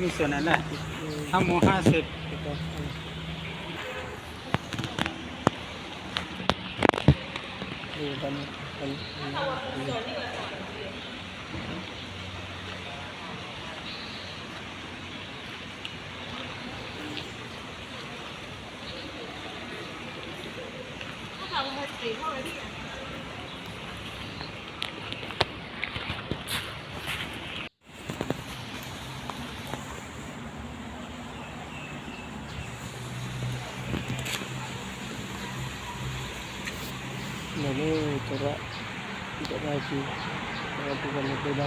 มีส่วนนั้นแหละ5 โมง 50Lalu coba tidak lagi bukan ledakan100 1,000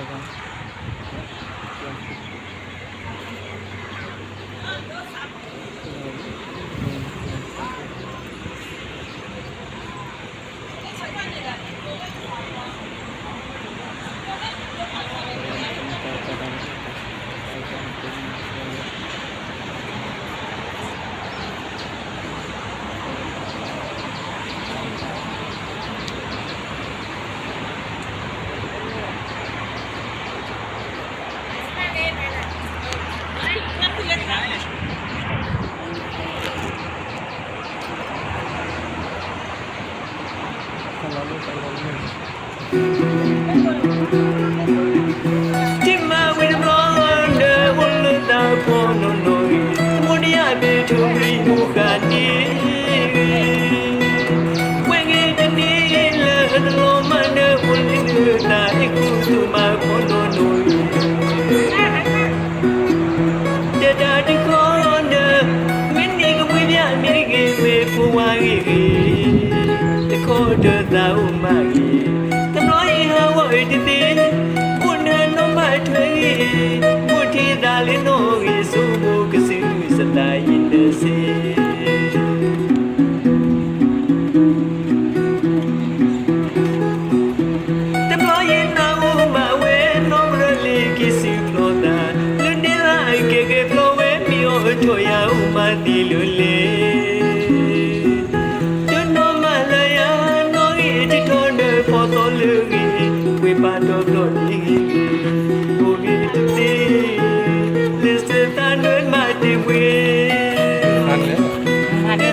อันนี้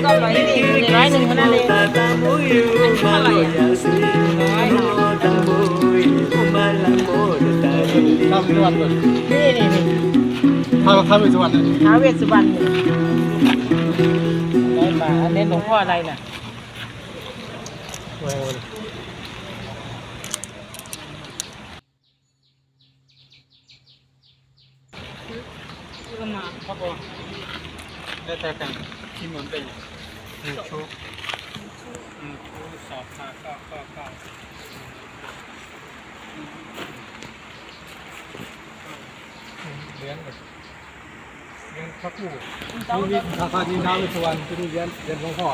เท่าไหร่ ข้ามไปสวรรค์เลย นี่ข้ามไปสวรรค์เลย ท้าวเวสสุวรรณนี่ได้ป่ะอันนี้หลวงพ่ออะไรน่ะ โอ้ย ก็มา ครับผมได้แต่กันที่เหมือนเป็นชุกสอบมาก็เลี้ยงแบบเลี้ยงพระผู้นี่ราคาที่น้ำในสวรรค์ที่นี่เลี้ยงหลวงพ่อ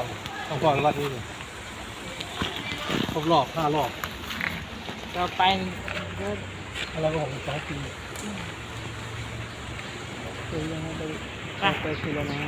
วัดนี้นี่ครบรอบ5 รอบ ต่อไป อะไรก็ของ2 ปียังไปทีละนะ